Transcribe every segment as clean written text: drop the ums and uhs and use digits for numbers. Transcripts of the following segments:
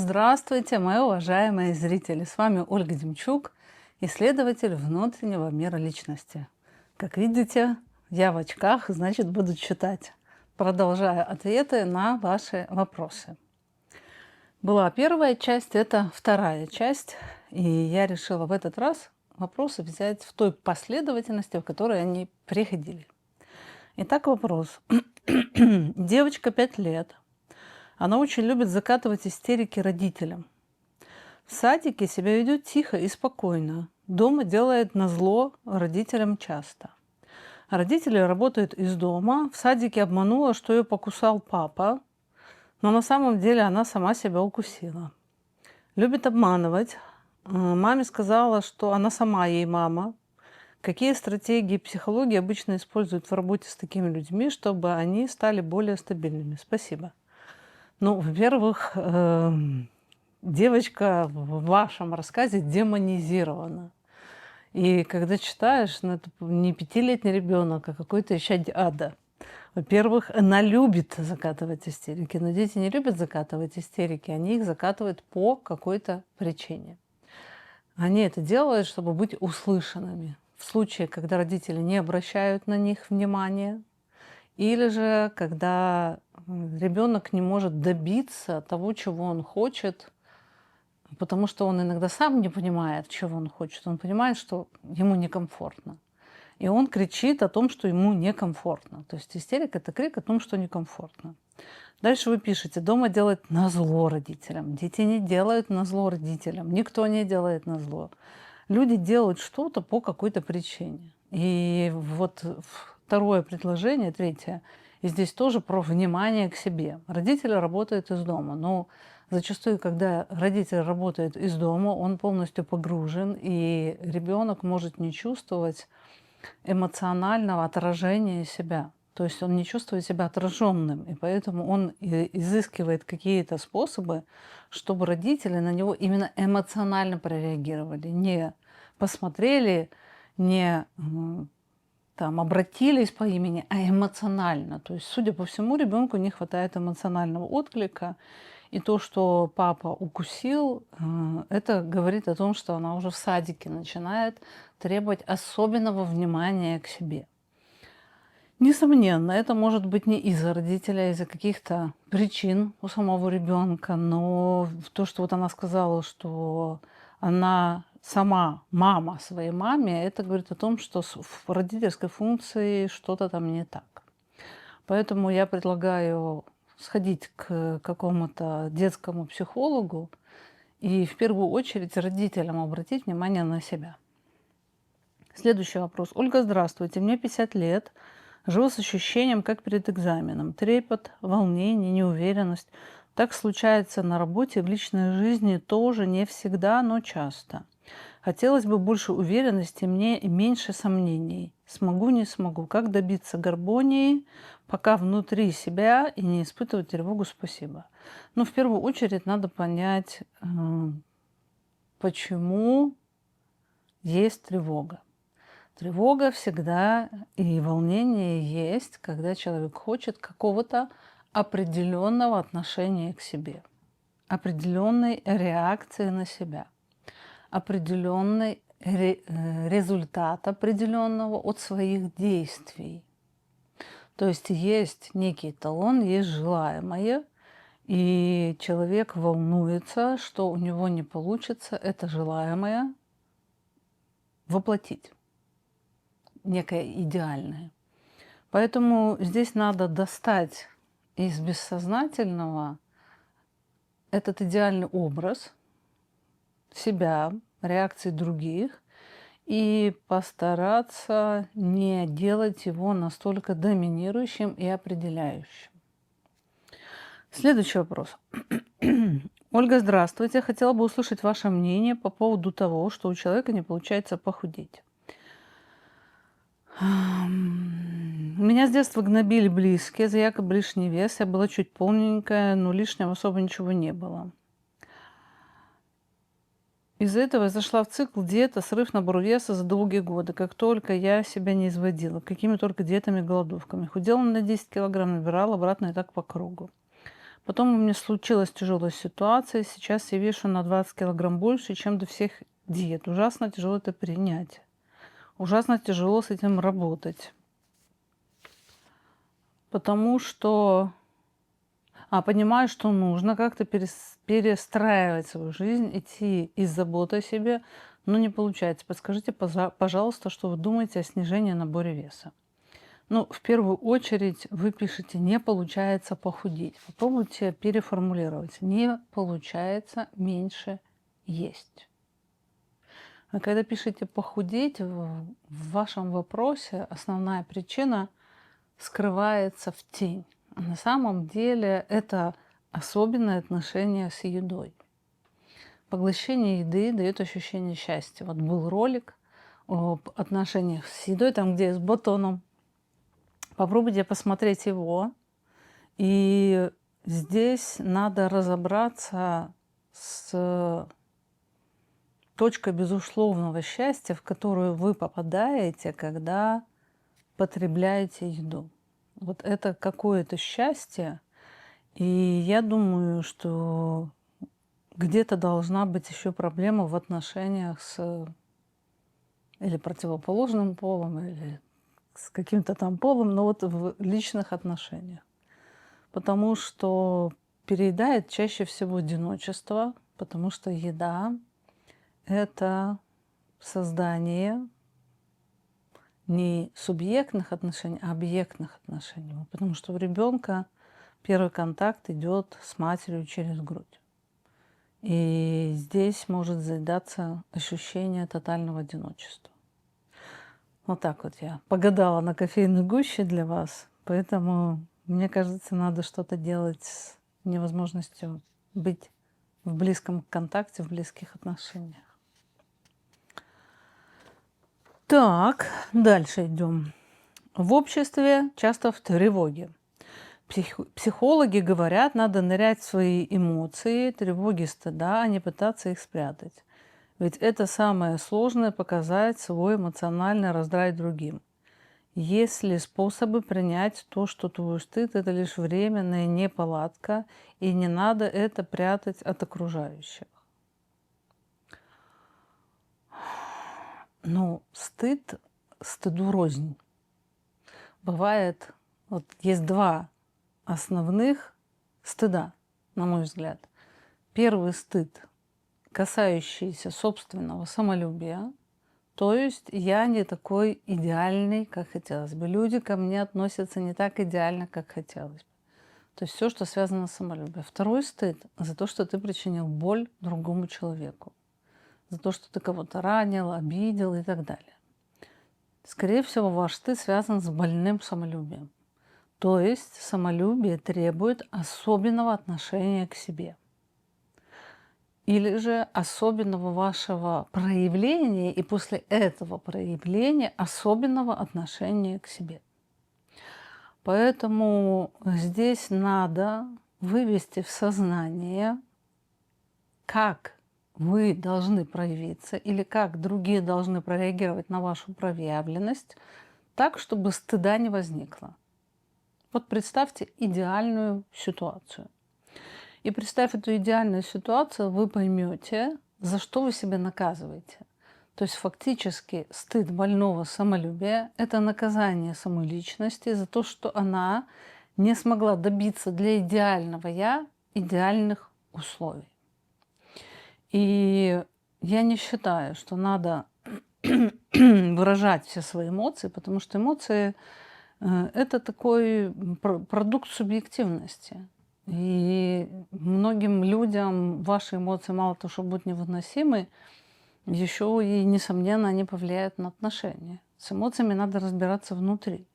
Здравствуйте, мои уважаемые зрители! С вами Ольга Демчук, исследователь внутреннего мира личности. Как видите, я в очках, значит, буду читать, продолжая ответы на ваши вопросы. Была первая часть, это вторая часть, и я решила в этот раз вопросы взять в той последовательности, в которой они приходили. Итак, вопрос. Девочка 5 лет. Она очень любит закатывать истерики родителям. В садике себя ведет тихо и спокойно. Дома делает назло родителям часто. Родители работают из дома. В садике обманула, что ее покусал папа, но на самом деле она сама себя укусила. Любит обманывать. Маме сказала, что она сама ей мама. Какие стратегии психологии обычно используют в работе с такими людьми, чтобы они стали более стабильными? Спасибо. Ну, во-первых, девочка в вашем рассказе демонизирована. И когда читаешь, ну, это не пятилетний ребенок, а какой-то исчадие ада. Во-первых, она любит закатывать истерики, но дети не любят закатывать истерики, они их закатывают по какой-то причине. Они это делают, чтобы быть услышанными. В случае, когда родители не обращают на них внимания, или же когда ребенок не может добиться того, чего он хочет, потому что он иногда сам не понимает, чего он хочет. Он понимает, что ему некомфортно. И он кричит о том, что ему некомфортно. То есть истерика – это крик о том, что некомфортно. Дальше вы пишете, дома делают назло родителям. Дети не делают назло родителям. Никто не делает назло. Люди делают что-то по какой-то причине. И вот второе предложение, третье, и здесь тоже про внимание к себе. Родители работают из дома, но зачастую, когда родитель работает из дома, он полностью погружен, и ребенок может не чувствовать эмоционального отражения себя. То есть он не чувствует себя отраженным, и поэтому он изыскивает какие-то способы, чтобы родители на него именно эмоционально прореагировали, не посмотрели, не там, обратились по имени, а эмоционально. То есть, судя по всему, ребенку не хватает эмоционального отклика. И то, что папа укусил, это говорит о том, что она уже в садике начинает требовать особенного внимания к себе. Несомненно, это может быть не из-за родителя, а из-за каких-то причин у самого ребенка. Но то, что вот она сказала, что она сама мама своей маме, это говорит о том, что в родительской функции что-то там не так. Поэтому я предлагаю сходить к какому-то детскому психологу и в первую очередь родителям обратить внимание на себя. Следующий вопрос. Ольга, здравствуйте. Мне 50 лет. Живу с ощущением, как перед экзаменом. Трепет, волнение, неуверенность. Так случается на работе и в личной жизни тоже не всегда, но часто. Хотелось бы больше уверенности, мне и меньше сомнений. Смогу, не смогу. Как добиться гармонии, пока внутри себя и не испытывать тревогу? Спасибо. Но в первую очередь надо понять, почему есть тревога. Тревога всегда и волнение есть, когда человек хочет какого-то определенного отношения к себе, определенной реакции на себя, определенный результат определенного от своих действий. То есть есть некий эталон, есть желаемое, и человек волнуется, что у него не получится это желаемое воплотить, некое идеальное. Поэтому здесь надо достать из бессознательного этот идеальный образ себя, реакции других, и постараться не делать его настолько доминирующим и определяющим. Следующий вопрос. Ольга, здравствуйте. Хотела бы услышать ваше мнение по поводу того, что у человека не получается похудеть. Меня с детства гнобили близкие за якобы лишний вес. Я была чуть полненькая, но лишнего особо ничего не было. Из-за этого я зашла в цикл диета, срыв набора веса за долгие годы. Как только я себя не изводила, какими только диетами, голодовками. Худела на 10 килограмм, набирала обратно и так по кругу. Потом у меня случилась тяжелая ситуация. Сейчас я вешу на 20 килограмм больше, чем до всех диет. Ужасно тяжело это принять. Ужасно тяжело с этим работать. Потому что понимаю, что нужно как-то перестраивать свою жизнь, идти из заботы о себе, но не получается. Подскажите, пожалуйста, что вы думаете о снижении набора веса? Ну, в первую очередь вы пишете «не получается похудеть». Попробуйте переформулировать. Не получается меньше есть. А когда пишете «похудеть», в вашем вопросе основная причина скрывается в тень. А на самом деле это особенное отношение с едой. Поглощение еды дает ощущение счастья. Вот был ролик об отношениях с едой, там где с батоном. Попробуйте посмотреть его. И здесь надо разобраться с точкой безусловного счастья, в которую вы попадаете, когда потребляете еду. Вот это какое-то счастье. И я думаю, что где-то должна быть еще проблема в отношениях с или противоположным полом, или с каким-то там полом, но вот в личных отношениях. Потому что переедает чаще всего одиночество, потому что еда– это создание не субъектных отношений, а объектных отношений. Потому что у ребенка первый контакт идет с матерью через грудь. И здесь может заедаться ощущение тотального одиночества. Вот так вот я погадала на кофейной гуще для вас. Поэтому, мне кажется, надо что-то делать с невозможностью быть в близком контакте, в близких отношениях. Так, дальше идем. В обществе часто в тревоге. Психологи говорят, надо нырять в свои эмоции, тревоги, стыда, а не пытаться их спрятать. Ведь это самое сложное– показать свой эмоциональный раздрай другим. Есть ли способы принять то, что твой стыд– это лишь временная неполадка, и не надо это прятать от окружающих? Ну, стыду рознь. Бывает, вот есть два основных стыда, на мой взгляд. Первый стыд, касающийся собственного самолюбия, то есть я не такой идеальный, как хотелось бы. Люди ко мне относятся не так идеально, как хотелось бы. То есть все, что связано с самолюбием. Второй стыд за то, что ты причинил боль другому человеку. За то, что ты кого-то ранил, обидел и так далее. Скорее всего, ваш стыд связан с больным самолюбием. То есть самолюбие требует особенного отношения к себе. Или же особенного вашего проявления, и после этого проявления особенного отношения к себе. Поэтому здесь надо вывести в сознание, как вы должны проявиться или как другие должны прореагировать на вашу проявленность, так, чтобы стыда не возникло. Вот представьте идеальную ситуацию. И представив эту идеальную ситуацию, вы поймете, за что вы себя наказываете. То есть фактически стыд больного самолюбия– это наказание самой личности за то, что она не смогла добиться для идеального «я» идеальных условий. И я не считаю, что надо выражать все свои эмоции, потому что эмоции это такой продукт субъективности. И многим людям ваши эмоции мало того, что будут невыносимы, еще и, несомненно, они повлияют на отношения. С эмоциями надо разбираться внутри.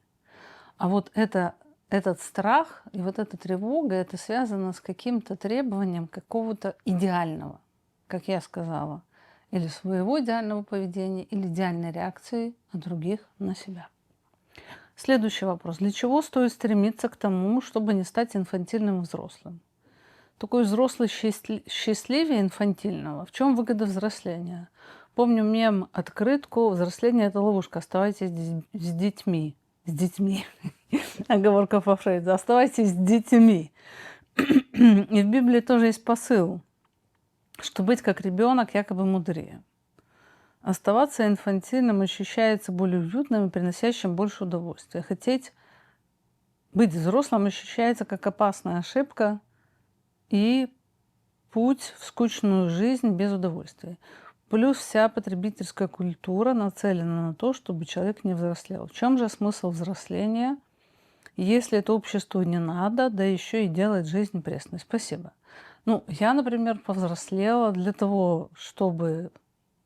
А вот этот страх и вот эта тревога, это связано с каким-то требованием какого-то идеального, как я сказала, или своего идеального поведения, или идеальной реакции от других на себя. Следующий вопрос. Для чего стоит стремиться к тому, чтобы не стать инфантильным взрослым? Такой взрослый счастливее инфантильного. В чем выгода взросления? Помню мем, открытку «Взросление– это ловушка, оставайтесь с детьми». С детьми. Оговорка по Фрейду. Оставайтесь с детьми. И в Библии тоже есть посыл, что быть как ребенок якобы мудрее. Оставаться инфантильным ощущается более уютным и приносящим больше удовольствия. Хотеть быть взрослым ощущается как опасная ошибка и путь в скучную жизнь без удовольствия. Плюс вся потребительская культура нацелена на то, чтобы человек не взрослел. В чем же смысл взросления, если это обществу не надо, да еще и делает жизнь пресной? Спасибо. Ну, я, например, повзрослела для того, чтобы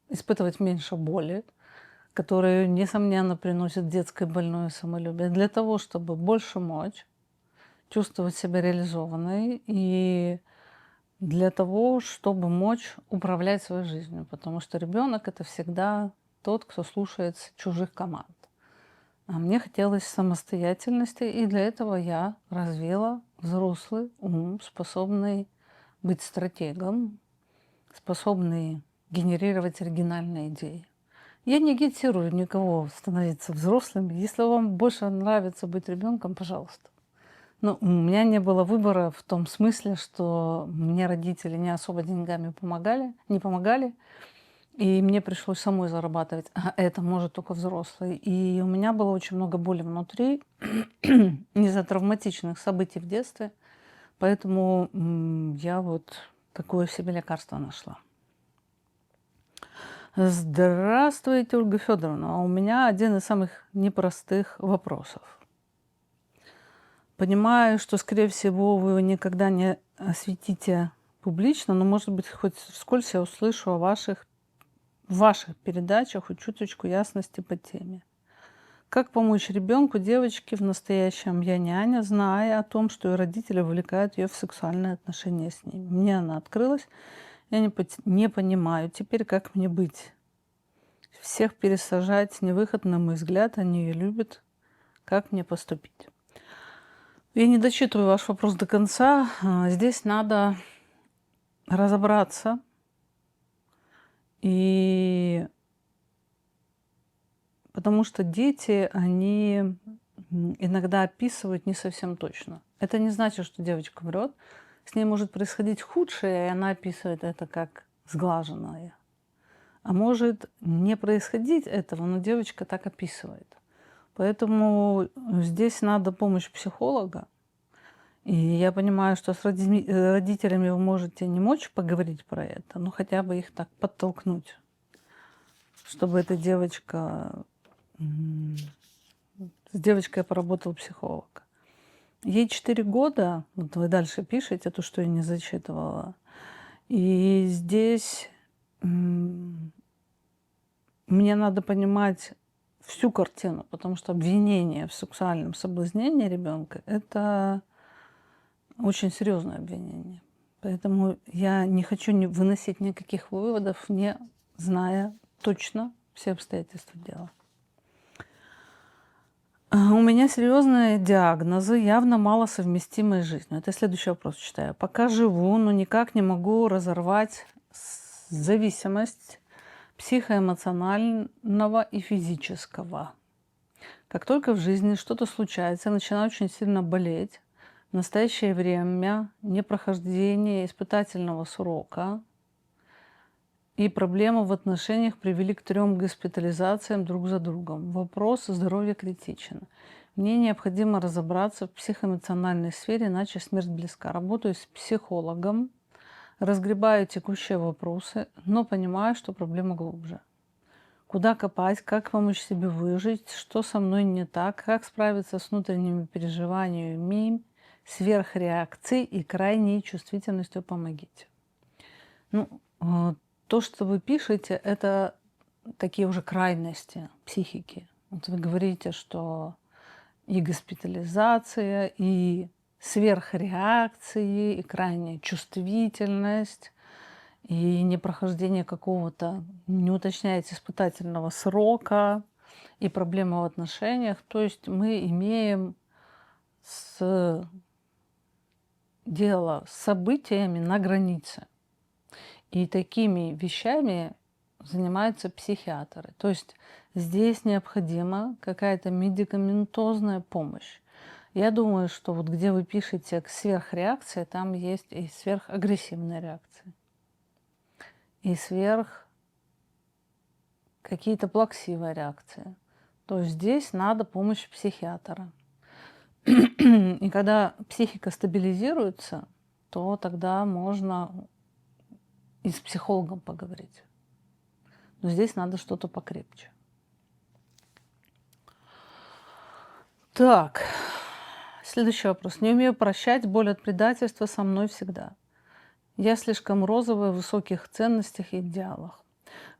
испытывать меньше боли, которую, несомненно, приносит детское больное самолюбие, для того, чтобы больше мочь, чувствовать себя реализованной и для того, чтобы мочь управлять своей жизнью. Потому что ребенок это всегда тот, кто слушается чужих команд. А мне хотелось самостоятельности, и для этого я развила взрослый ум, способный быть стратегом, способный генерировать оригинальные идеи. Я не агитирую никого становиться взрослым. Если вам больше нравится быть ребенком, пожалуйста. Но у меня не было выбора в том смысле, что мне родители не особо деньгами не помогали, и мне пришлось самой зарабатывать. А это может только взрослый. И у меня было очень много боли внутри из-за травматичных событий в детстве. Поэтому я вот такое в себе лекарство нашла. Здравствуйте, Ольга Федоровна. А у меня один из самых непростых вопросов. Понимаю, что, скорее всего, вы его никогда не осветите публично, но, может быть, хоть вскользь я услышу о ваших передачах хоть чуточку ясности по теме. Как помочь ребенку, девочке в настоящем «я няня», зная о том, что ее родители вовлекают ее в сексуальные отношения с ней? Мне она открылась, я не понимаю теперь, как мне быть. Всех пересажать не выход, на мой взгляд, они ее любят. Как мне поступить? Я не дочитываю ваш вопрос до конца. Здесь надо разобраться и потому что дети, они иногда описывают не совсем точно. Это не значит, что девочка врет. С ней может происходить худшее, и она описывает это как сглаженное. А может не происходить этого, но девочка так описывает. Поэтому здесь надо помощь психолога. И я понимаю, что с родителями вы можете не мочь поговорить про это, но хотя бы их так подтолкнуть, чтобы эта девочка... С девочкой поработал психолог. Ей 4 года, вот вы дальше пишете, то, что я не зачитывала. И здесь мне надо понимать всю картину, потому что обвинение в сексуальном соблазнении ребенка это очень серьезное обвинение. Поэтому я не хочу выносить никаких выводов, не зная точно все обстоятельства дела. У меня серьезные диагнозы, явно мало совместимые с жизнью. Это следующий вопрос читаю. Пока живу, но никак не могу разорвать зависимость психоэмоционального и физического. Как только в жизни что-то случается, я начинаю очень сильно болеть. В настоящее время непрохождение испытательного срока и проблемы в отношениях привели к 3 госпитализациям друг за другом. Вопрос здоровья критичен. Мне необходимо разобраться в психоэмоциональной сфере, иначе смерть близка. Работаю с психологом, разгребаю текущие вопросы, но понимаю, что проблема глубже. Куда копать, как помочь себе выжить, что со мной не так, как справиться с внутренними переживаниями, сверхреакцией и крайней чувствительностью, помогите. То, что вы пишете, это такие уже крайности психики. Вот вы говорите, что и госпитализация, и сверхреакции, и крайняя чувствительность, и непрохождение какого-то, не уточняете, испытательного срока, и проблемы в отношениях. То есть мы имеем дело с событиями на границе. И такими вещами занимаются психиатры. То есть здесь необходима какая-то медикаментозная помощь. Я думаю, что вот где вы пишете сверхреакция, там есть и сверхагрессивная реакция, и сверх какие-то плаксивые реакции. То есть здесь надо помощь психиатра. И когда психика стабилизируется, то тогда можно и с психологом поговорить. Но здесь надо что-то покрепче. Так, следующий вопрос. Не умею прощать, боль от предательства со мной всегда. Я слишком розовая в высоких ценностях и идеалах.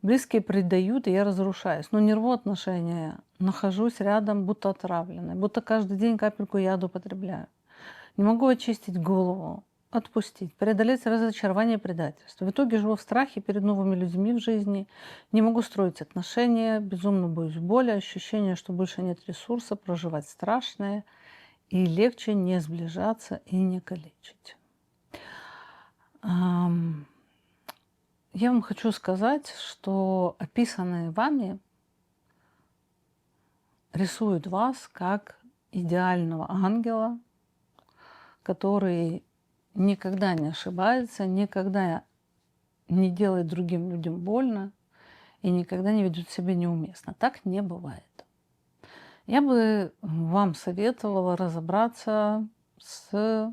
Близкие предают, и я разрушаюсь. Но не рву отношения. Нахожусь рядом, будто отравленная. Будто каждый день капельку яда употребляю. Не могу очистить голову, отпустить, преодолеть разочарование и предательство. В итоге живу в страхе перед новыми людьми в жизни. Не могу строить отношения, безумно боюсь боли, ощущение, что больше нет ресурса, проживать страшное. И легче не сближаться и не калечить. Я вам хочу сказать, что описанные вами рисуют вас как идеального ангела, который никогда не ошибается, никогда не делает другим людям больно и никогда не ведет себя неуместно. Так не бывает. Я бы вам советовала разобраться с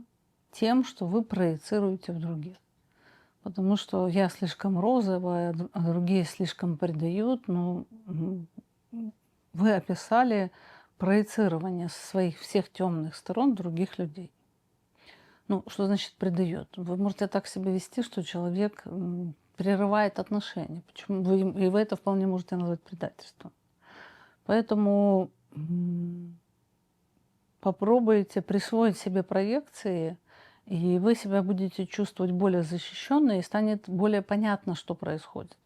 тем, что вы проецируете в других. Потому что я слишком розовая, а другие слишком предают. Ну, вы описали проецирование своих всех темных сторон других людей. Ну, что значит предает? Вы можете так себя вести, что человек прерывает отношения. Почему? И вы это вполне можете назвать предательством. Поэтому попробуйте присвоить себе проекции, и вы себя будете чувствовать более защищенно, и станет более понятно, что происходит.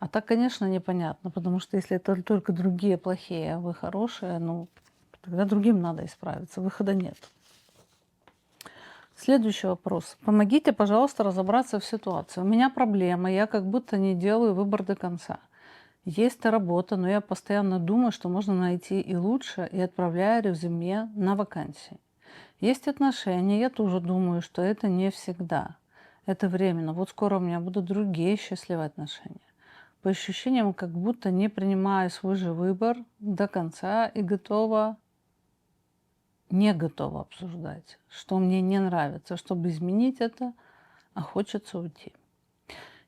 А так, конечно, непонятно, потому что если это только другие плохие, а вы хорошие, ну, тогда другим надо исправиться, выхода нет. Следующий вопрос. Помогите, пожалуйста, разобраться в ситуации. У меня проблема, я как будто не делаю выбор до конца. Есть работа, но я постоянно думаю, что можно найти и лучше, и отправляю резюме на вакансии. Есть отношения, я тоже думаю, что это не всегда. Это временно. Вот скоро у меня будут другие счастливые отношения. По ощущениям, как будто не принимаю свой же выбор до конца и не готова обсуждать, что мне не нравится, чтобы изменить это, а хочется уйти.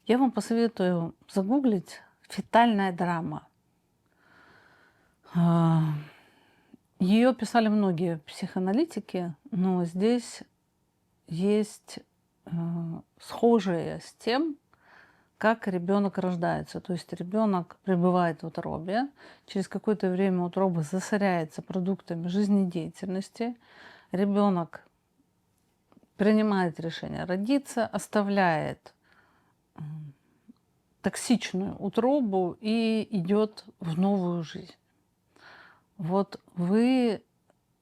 Я вам посоветую загуглить «фетальная драма». Ее писали многие психоаналитики, но здесь есть схожее с тем, как ребенок рождается. То есть ребенок пребывает в утробе, через какое-то время утроба засоряется продуктами жизнедеятельности, ребенок принимает решение родиться, оставляет токсичную утробу и идет в новую жизнь. Вот вы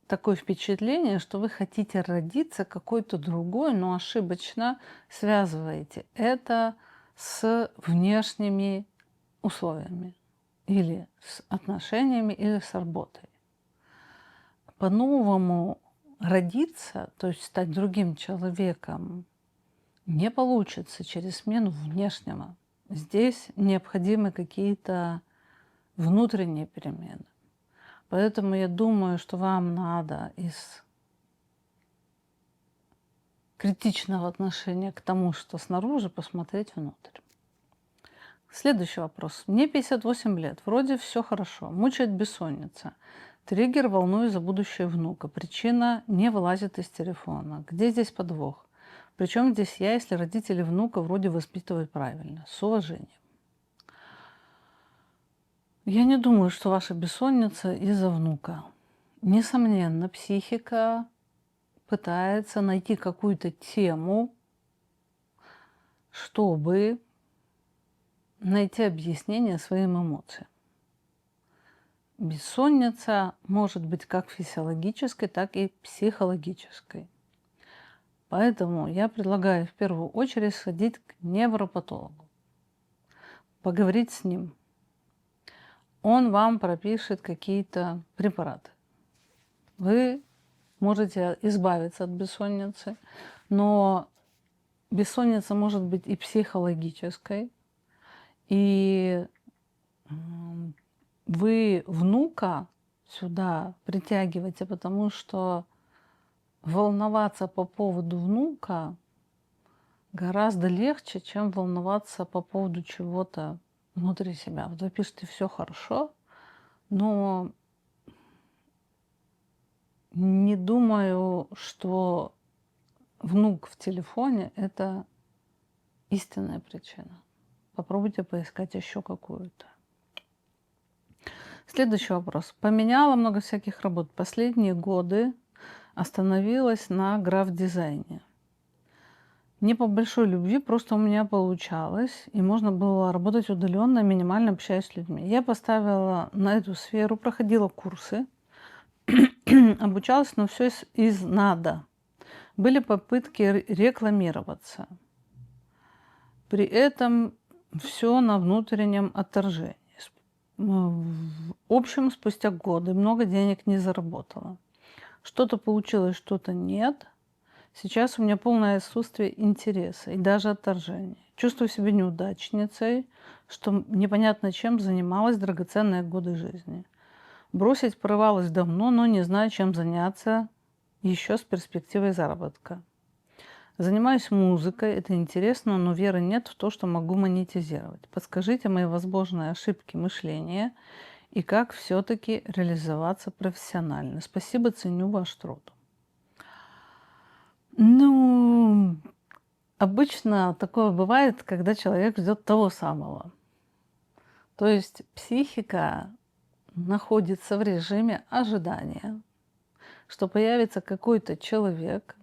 такое впечатление, что вы хотите родиться какой-то другой, но ошибочно связываете это с внешними условиями или с отношениями, или с работой. По-новому родиться, то есть стать другим человеком, не получится через смену внешнего. Здесь необходимы какие-то внутренние перемены. Поэтому я думаю, что вам надо из критичного отношения к тому, что снаружи, посмотреть внутрь. Следующий вопрос. Мне 58 лет, вроде все хорошо, мучает бессонница. Триггер, волнуюсь за будущее внука. Причина не вылазит из телефона. Где здесь подвох? Причем здесь я, если родители внука вроде воспитывают правильно, с уважением. Я не думаю, что ваша бессонница из-за внука. Несомненно, психика пытается найти какую-то тему, чтобы найти объяснение своим эмоциям. Бессонница может быть как физиологической, так и психологической. Поэтому я предлагаю в первую очередь сходить к невропатологу, поговорить с ним. Он вам пропишет какие-то препараты. Вы сможете избавиться от бессонницы. Но бессонница может быть и психологической, и вы внука сюда притягиваете, потому что волноваться по поводу внука гораздо легче, чем волноваться по поводу чего-то внутри себя. Вот вы пишете, все хорошо, но не думаю, что внук в телефоне – это истинная причина. Попробуйте поискать еще какую-то. Следующий вопрос. Поменяла много всяких работ. Последние годы остановилась на граф-дизайне. Не по большой любви, просто у меня получалось, и можно было работать удаленно, минимально общаясь с людьми. Я поставила на эту сферу, проходила курсы, обучалась, но все из надо. Были попытки рекламироваться. При этом все на внутреннем отторжении. В общем, спустя годы много денег не заработала. Что-то получилось, что-то нет. Сейчас у меня полное отсутствие интереса и даже отторжения. Чувствую себя неудачницей, что непонятно чем занималась драгоценные годы жизни. Бросить порывалась давно, но не знаю, чем заняться еще с перспективой заработка. Занимаюсь музыкой, это интересно, но веры нет в то, что могу монетизировать. Подскажите мои возможные ошибки мышления и как все-таки реализоваться профессионально. Спасибо, ценю ваш труд. Ну, обычно такое бывает, когда человек ждет того самого. То есть психика находится в режиме ожидания, что появится какой-то человек,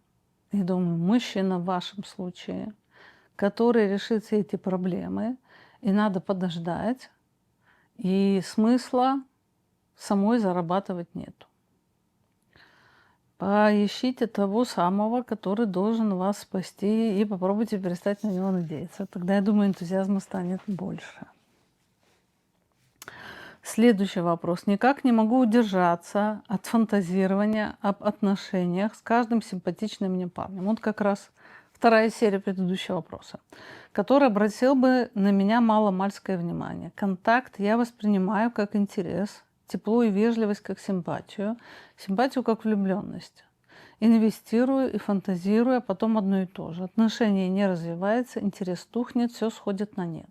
я думаю, мужчина в вашем случае, который решит все эти проблемы, и надо подождать, и смысла самой зарабатывать нету. Поищите того самого, который должен вас спасти, и попробуйте перестать на него надеяться. Тогда, я думаю, энтузиазма станет больше. Следующий вопрос. Никак не могу удержаться от фантазирования об отношениях с каждым симпатичным мне парнем. Вот как раз вторая серия предыдущего вопроса, который обратил бы на меня маломальское внимание. Контакт я воспринимаю как интерес, тепло и вежливость как симпатию, симпатию как влюбленность. Инвестирую и фантазирую, а потом одно и то же. Отношения не развиваются, интерес тухнет, все сходит на нет.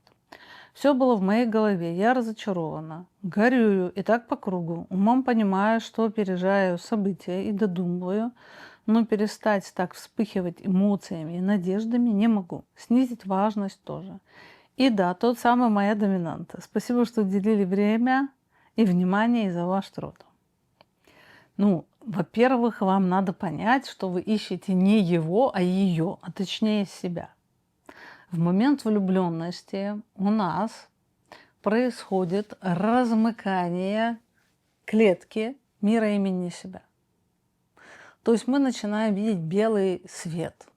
Все было в моей голове, я разочарована, горюю и так по кругу. Умом понимаю, что опережаю события и додумываю, но перестать так вспыхивать эмоциями и надеждами не могу. Снизить важность тоже. И да, тот самый моя доминанта. Спасибо, что уделили время и внимание и за ваш труд. Ну, во-первых, вам надо понять, что вы ищете не его, а ее, а точнее себя. В момент влюбленности у нас происходит размыкание клетки мира имени себя. То есть мы начинаем видеть белый свет.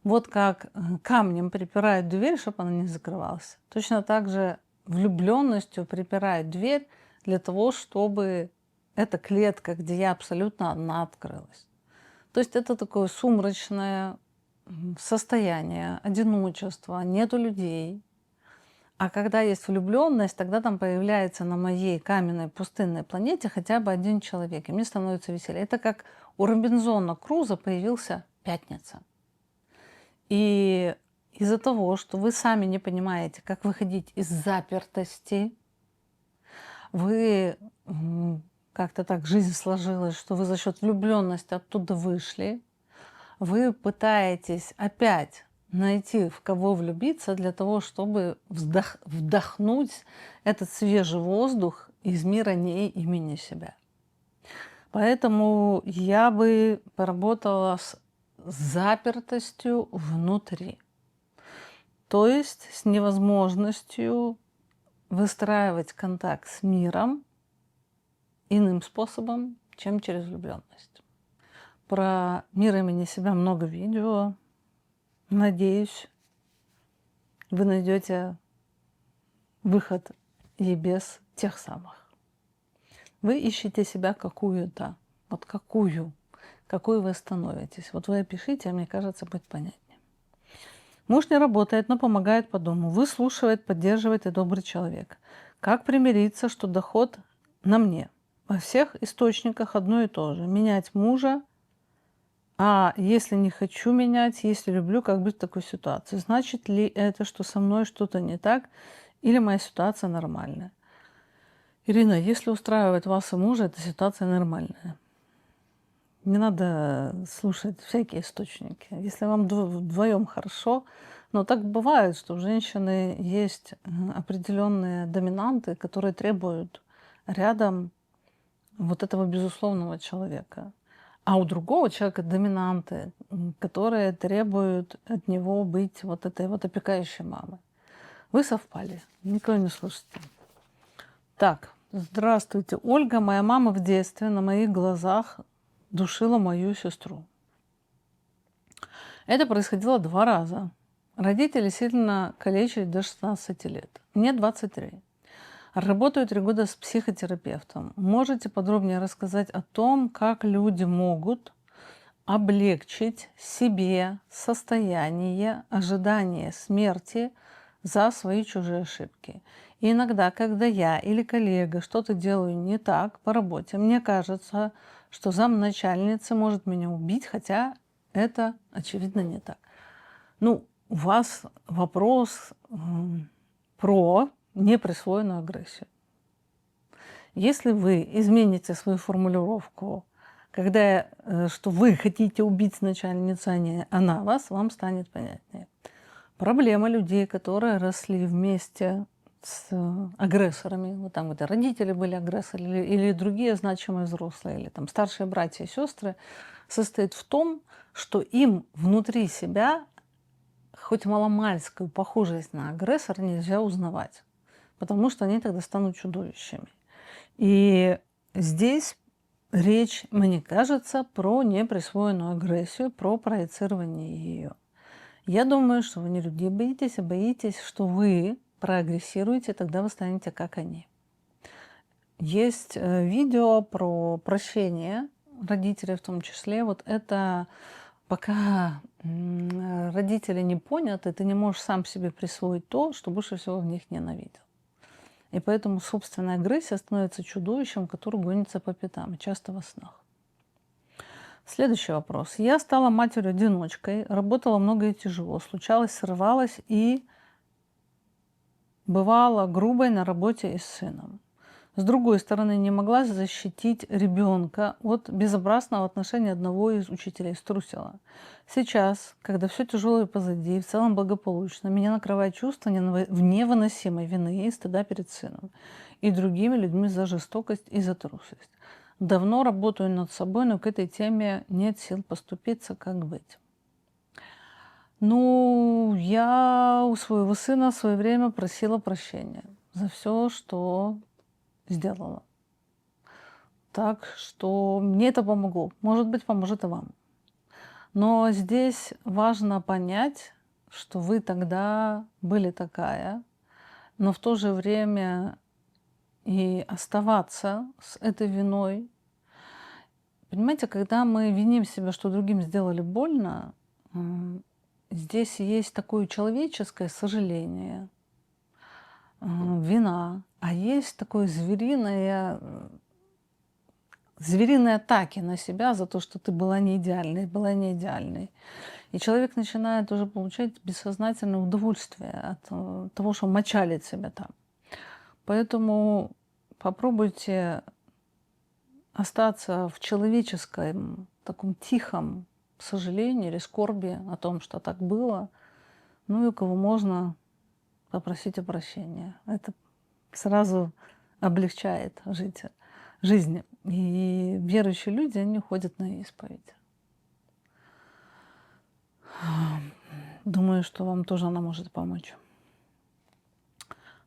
Вот как камнем припирают дверь, чтобы она не закрывалась. Точно так же влюбленностью припирают дверь для того, чтобы эта клетка, где я абсолютно одна, открылась. То есть это такое сумрачное состояние, одиночество, нету людей. А когда есть влюбленность, тогда там появляется на моей каменной пустынной планете хотя бы один человек, и мне становится веселее. Это как у Робинзона Круза появился Пятница. И из-за того, что вы сами не понимаете, как выходить из запертости, вы как-то так жизнь сложилась, что вы за счет влюбленности оттуда вышли, вы пытаетесь опять найти, в кого влюбиться, для того, чтобы вдохнуть этот свежий воздух из мира не имени себя. Поэтому я бы поработала с запертостью внутри, то есть с невозможностью выстраивать контакт с миром иным способом, чем через влюбленность. Про мир имени себя много видео. Надеюсь, вы найдете выход и без тех самых. Вы ищете себя какую-то, вот какую, какой вы становитесь. Вот вы опишите, а мне кажется, будет понятнее. Муж не работает, но помогает по дому. Выслушивает, поддерживает и добрый человек. Как примириться, что доход на мне? Во всех источниках одно и то же. Менять мужа, а если не хочу менять, если люблю, как быть в такой ситуации? Значит ли это, что со мной что-то не так или моя ситуация нормальная? Ирина, если устраивает вас и мужа, эта ситуация нормальная. Не надо слушать всякие источники. Если вам вдвоем хорошо, но так бывает, что у женщины есть определенные доминанты, которые требуют рядом вот этого безусловного человека. А у другого человека доминанты, которые требуют от него быть вот этой вот опекающей мамой. Вы совпали, никого не слушайте. Так, здравствуйте, Ольга. Моя мама в детстве на моих глазах душила мою сестру. Это происходило 2 раза. Родители сильно калечили до 16 лет. Мне 23. Работаю 3 года с психотерапевтом. Можете подробнее рассказать о том, как люди могут облегчить себе состояние ожидания смерти за свои чужие ошибки? И иногда, когда я или коллега что-то делаю не так по работе, мне кажется, что замначальница может меня убить, хотя это, очевидно, не так. Ну, у вас вопрос про неприсвоенную агрессию. Если вы измените свою формулировку, когда что вы хотите убить начальницу, а не она вас, вам станет понятнее. Проблема людей, которые росли вместе с агрессорами, вот там вот родители были агрессоры или другие значимые взрослые, или там старшие братья и сестры, состоит в том, что им внутри себя хоть маломальскую похожесть на агрессора нельзя узнавать, потому что они тогда станут чудовищами. И здесь речь, мне кажется, про неприсвоенную агрессию, про проецирование ее. Я думаю, что вы не людей боитесь, а боитесь, что вы проагрессируете, тогда вы станете как они. Есть видео про прощение родителей в том числе. Вот это пока родители не поняты, ты не можешь сам себе присвоить то, что больше всего в них ненавидел. И поэтому собственная агрессия становится чудовищем, который гонится по пятам, часто во снах. Следующий вопрос. Я стала матерью-одиночкой, работала много и тяжело, случалось, срывалась и бывала грубой на работе и с сыном. С другой стороны, не могла защитить ребенка от безобразного отношения одного из учителей, струсила. Сейчас, когда все тяжелое позади и в целом благополучно, меня накрывает чувство невыносимой вины и стыда перед сыном и другими людьми за жестокость и за трусость. Давно работаю над собой, но к этой теме нет сил поступиться, как быть. Ну, я у своего сына в свое время просила прощения за все, что сделала. Так что мне это помогло. Может быть, поможет и вам. Но здесь важно понять, что вы тогда были такая, но в то же время и оставаться с этой виной. Понимаете, когда мы виним себя, что другим сделали больно, здесь есть такое человеческое сожаление, вина, а есть такое звериные атаки на себя за то, что ты была не идеальной, была не идеальной. И человек начинает уже получать бессознательное удовольствие от того, что мочалит себя там. Поэтому попробуйте остаться в человеческом, таком тихом сожалении или скорби о том, что так было. Ну и у кого можно, попросите прощения. Это сразу облегчает жизнь. И верующие люди, они ходят на исповедь. Думаю, что вам тоже она может помочь.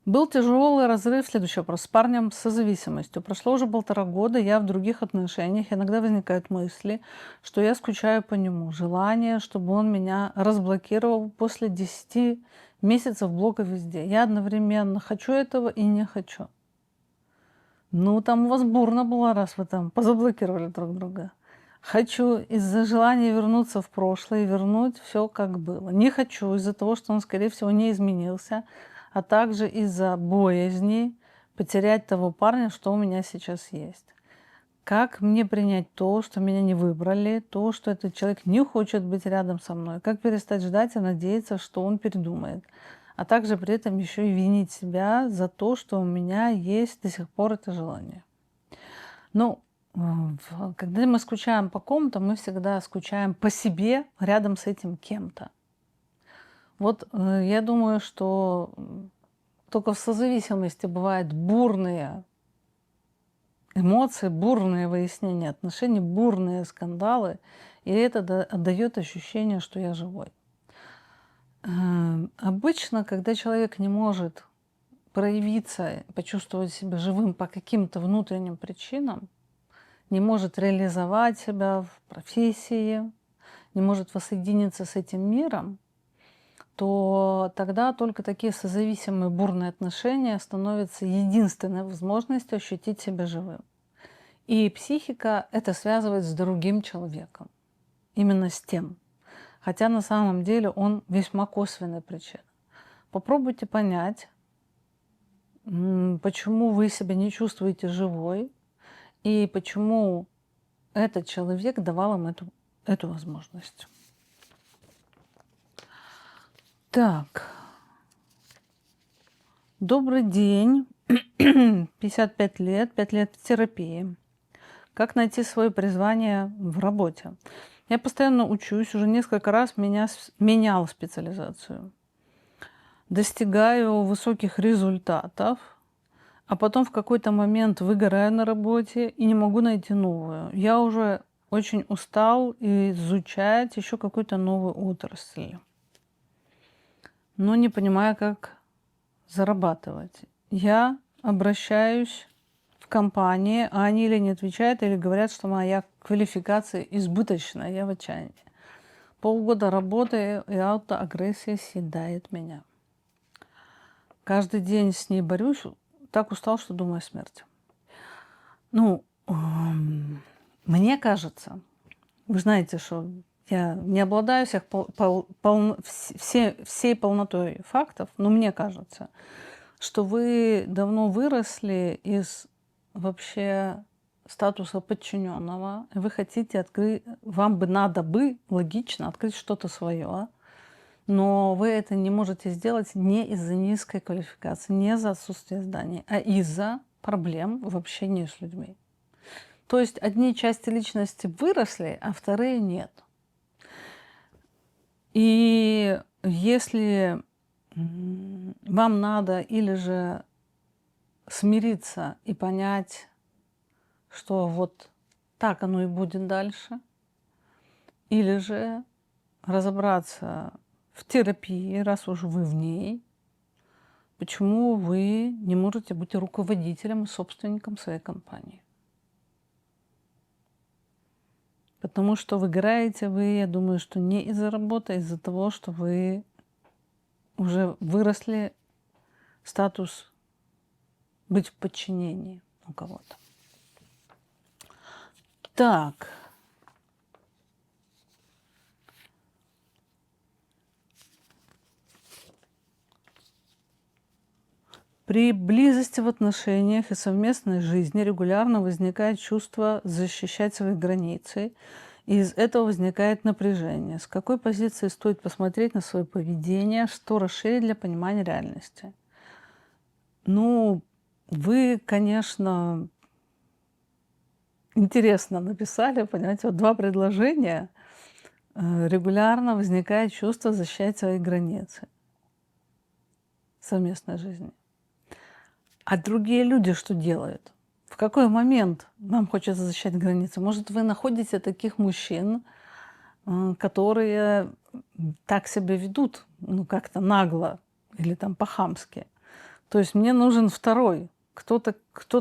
Был тяжелый разрыв, следующий вопрос, с парнем со зависимостью. Прошло уже 1,5 года, я в других отношениях. Иногда возникают мысли, что я скучаю по нему. Желание, чтобы он меня разблокировал после 10 месяцев блока везде. Я одновременно хочу этого и не хочу. Ну, там у вас бурно было, раз вы там позаблокировали друг друга. Хочу из-за желания вернуться в прошлое и вернуть все как было. Не хочу из-за того, что он, скорее всего, не изменился, а также из-за боязни потерять того парня, что у меня сейчас есть. Как мне принять то, что меня не выбрали, то, что этот человек не хочет быть рядом со мной? Как перестать ждать и надеяться, что он передумает? А также при этом еще и винить себя за то, что у меня есть до сих пор это желание. Ну, когда мы скучаем по ком-то, мы всегда скучаем по себе рядом с этим кем-то. Вот я думаю, что только в созависимости бывают бурные эмоции, бурные выяснения отношений, бурные скандалы, и это отдает ощущение, что я живой. Обычно, когда человек не может проявиться, почувствовать себя живым по каким-то внутренним причинам, не может реализовать себя в профессии, не может воссоединиться с этим миром, то тогда только такие созависимые бурные отношения становятся единственной возможностью ощутить себя живым. И психика это связывает с другим человеком, именно с тем. Хотя на самом деле он весьма косвенная причина. Попробуйте понять, почему вы себя не чувствуете живой, и почему этот человек давал вам эту возможность. Так, добрый день, 55 лет, 5 лет в терапии. Как найти свое призвание в работе? Я постоянно учусь, уже несколько раз менял специализацию. Достигаю высоких результатов, а потом в какой-то момент выгораю на работе и не могу найти новую. Я уже очень устал изучать еще какую-то новую отрасль, но не понимаю, как зарабатывать. Я обращаюсь в компании, а они или не отвечают, или говорят, что моя квалификация избыточная, я в отчаянии. Полгода работы, и аутоагрессия съедает меня. Каждый день с ней борюсь, так устал, что думаю о смерти. Ну, мне кажется, вы знаете, что я не обладаю всей полнотой фактов, но мне кажется, что вы давно выросли из вообще статуса подчиненного, и вы хотите открыть, вам бы надо бы логично открыть что-то свое, но вы это не можете сделать не из-за низкой квалификации, не из-за отсутствия знаний, а из-за проблем в общении с людьми. То есть одни части личности выросли, а вторые нет. И если вам надо или же смириться и понять, что вот так оно и будет дальше, или же разобраться в терапии, раз уж вы в ней, почему вы не можете быть руководителем и собственником своей компании. Потому что выгораете вы, я думаю, что не из-за работы, а из-за того, что вы уже выросли в статус быть в подчинении у кого-то. Так. При близости в отношениях и совместной жизни регулярно возникает чувство защищать свои границы, и из этого возникает напряжение. С какой позиции стоит посмотреть на свое поведение, что расширить для понимания реальности? Ну, вы, конечно, интересно написали, понимаете, вот 2 предложения. Регулярно возникает чувство защищать свои границы в совместной жизни. А другие люди что делают? В какой момент нам хочется защищать границы? Может, вы находите таких мужчин, которые так себя ведут, ну, как-то нагло или там по-хамски. То есть мне нужен второй. Кто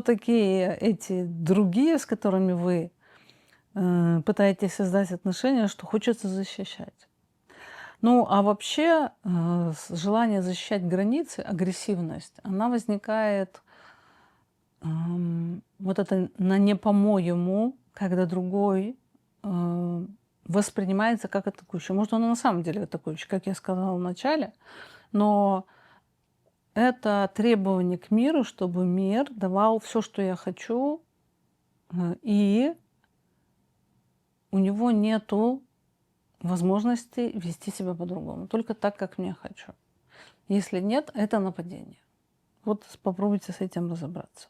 такие эти другие, с которыми вы пытаетесь создать отношения, что хочется защищать? Ну, а вообще желание защищать границы, агрессивность, она возникает вот это на «не по-моему», когда другой воспринимается как атакующий. Может, он и на самом деле атакующий, как я сказала в начале, но это требование к миру, чтобы мир давал все, что я хочу, и у него нету возможности вести себя по-другому, только так, как мне хочу. Если нет, это нападение. Вот попробуйте с этим разобраться.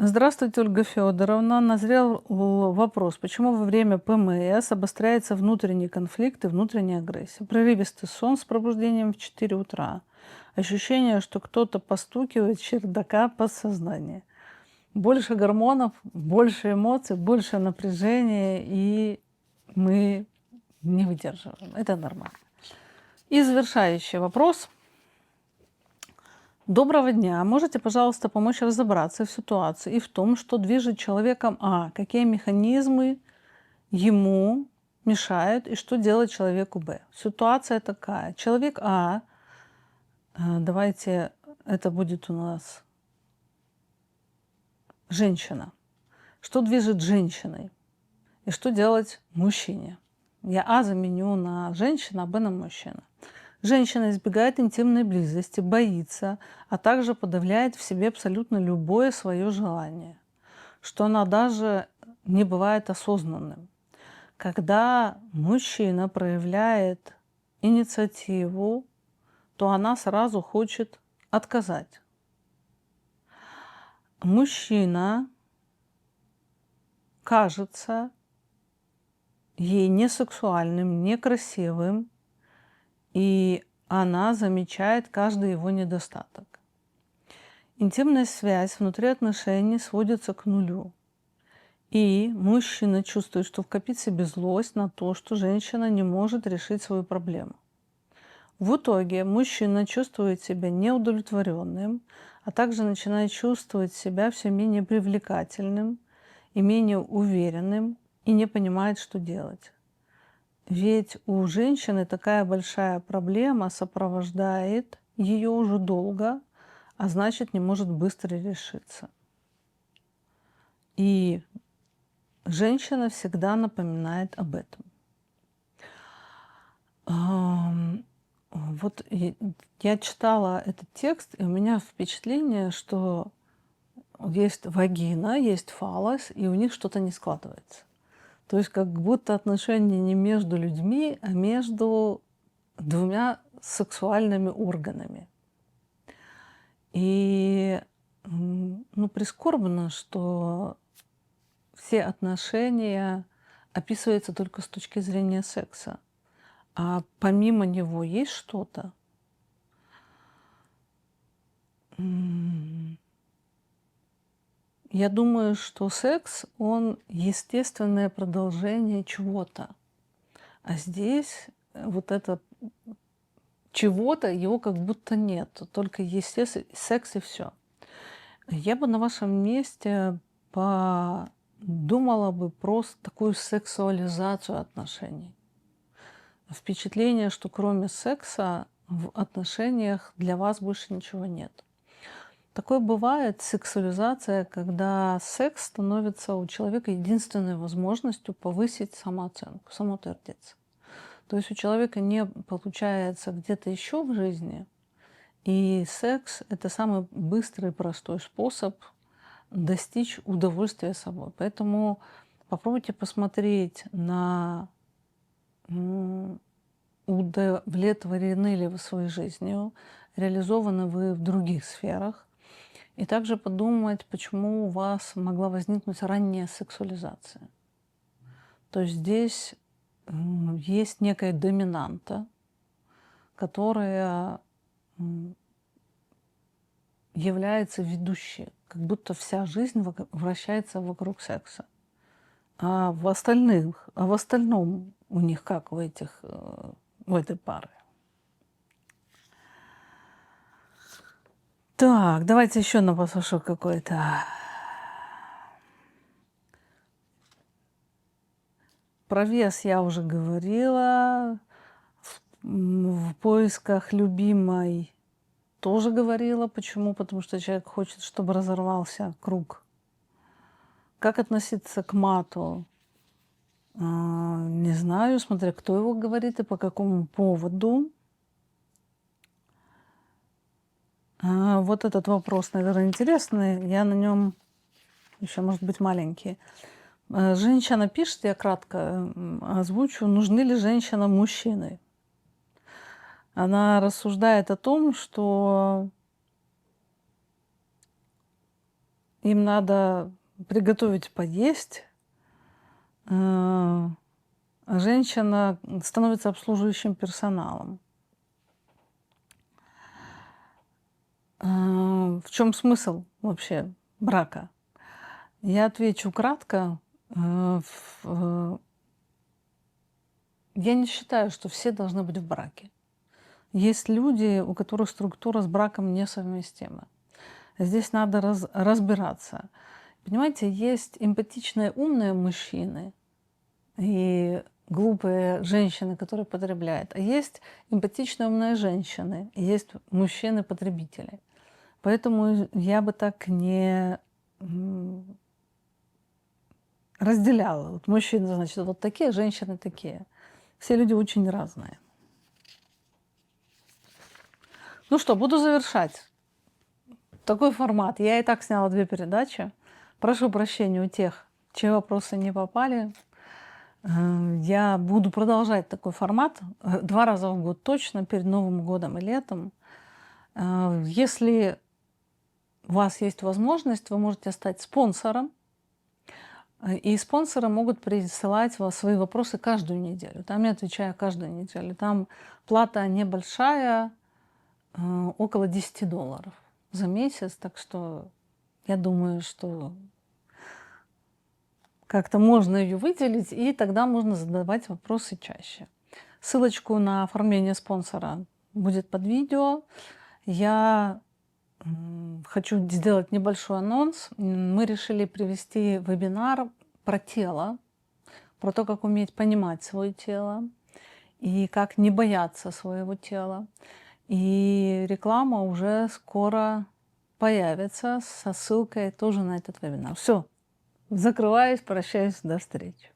Здравствуйте, Ольга Федоровна. Назрел вопрос, почему во время ПМС обостряется внутренний конфликт и внутренняя агрессия? Прерывистый сон с пробуждением в 4 утра. Ощущение, что кто-то постукивает чердака подсознания. Больше гормонов, больше эмоций, больше напряжения, и мы не выдерживаем. Это нормально. И завершающий вопрос. Доброго дня. Можете, пожалуйста, помочь разобраться в ситуации и в том, что движет человеком А, какие механизмы ему мешают и что делать человеку Б. Ситуация такая. Человек А, давайте это будет у нас женщина. Что движет женщиной и что делать мужчине? Я А заменю на женщину, а Б на мужчину. Женщина избегает интимной близости, боится, а также подавляет в себе абсолютно любое свое желание, что она даже не бывает осознанным. Когда мужчина проявляет инициативу, то она сразу хочет отказать. Мужчина кажется ей не сексуальным, некрасивым, и она замечает каждый его недостаток. Интимная связь внутри отношений сводится к нулю. И мужчина чувствует, что вкопит себе злость на то, что женщина не может решить свою проблему. В итоге мужчина чувствует себя неудовлетворенным, а также начинает чувствовать себя все менее привлекательным и менее уверенным и не понимает, что делать. Ведь у женщины такая большая проблема сопровождает ее уже долго, а значит, не может быстро решиться. И женщина всегда напоминает об этом. Вот я читала этот текст, и у меня впечатление, что есть вагина, есть фалос, и у них что-то не складывается. То есть как будто отношения не между людьми, а между двумя сексуальными органами. И прискорбно, что все отношения описываются только с точки зрения секса. А помимо него есть что-то. Я думаю, что секс, он естественное продолжение чего-то. А здесь вот это чего-то, его как будто нет. Только естественно секс и все. Я бы на вашем месте подумала бы просто такую сексуализацию отношений. Впечатление, что кроме секса в отношениях для вас больше ничего нет. Такое бывает, сексуализация, когда секс становится у человека единственной возможностью повысить самооценку, самоутвердиться. То есть у человека не получается где-то еще в жизни, и секс– это самый быстрый и простой способ достичь удовольствия собой. Поэтому попробуйте посмотреть на удовлетворены ли вы своей жизнью, реализованы вы в других сферах, и также подумать, почему у вас могла возникнуть ранняя сексуализация. То есть здесь есть некая доминанта, которая является ведущей, как будто вся жизнь вращается вокруг секса. А в остальном у них как у этой пары. Так, давайте еще на послушаю какой-то. Про вес я уже говорила. В поисках любимой тоже говорила. Почему? Потому что человек хочет, чтобы разорвался круг. Как относиться к мату? Не знаю, смотря кто его говорит и по какому поводу. Вот этот вопрос, наверное, интересный. Я на нем еще, может быть, маленький. Женщина пишет, я кратко озвучу, нужны ли женщинам мужчины. Она рассуждает о том, что им надо приготовить поесть, а женщина становится обслуживающим персоналом. В чем смысл вообще брака? Я отвечу кратко. Я не считаю, что все должны быть в браке. Есть люди, у которых структура с браком несовместима. Здесь надо разбираться. Понимаете, есть эмпатичные, умные мужчины и глупые женщины, которые потребляют. А есть эмпатичные, умные женщины, и есть мужчины-потребители. Поэтому я бы так не разделяла. Вот мужчины, значит, вот такие, женщины такие. Все люди очень разные. Ну что, буду завершать. Такой формат. Я и так сняла 2 передачи. Прошу прощения у тех, чьи вопросы не попали. Я буду продолжать такой формат 2 раза в год точно, перед Новым годом и летом. Если у вас есть возможность, вы можете стать спонсором. И спонсоры могут присылать свои вопросы каждую неделю. Там я отвечаю каждую неделю. Там плата небольшая, около $10 за месяц. Так что я думаю, что как-то можно ее выделить, и тогда можно задавать вопросы чаще. Ссылочку на оформление спонсора будет под видео. Я хочу сделать небольшой анонс. Мы решили провести вебинар про тело, про то, как уметь понимать свое тело и как не бояться своего тела. И реклама уже скоро появится со ссылкой тоже на этот вебинар. Все, закрываюсь, прощаюсь, до встречи.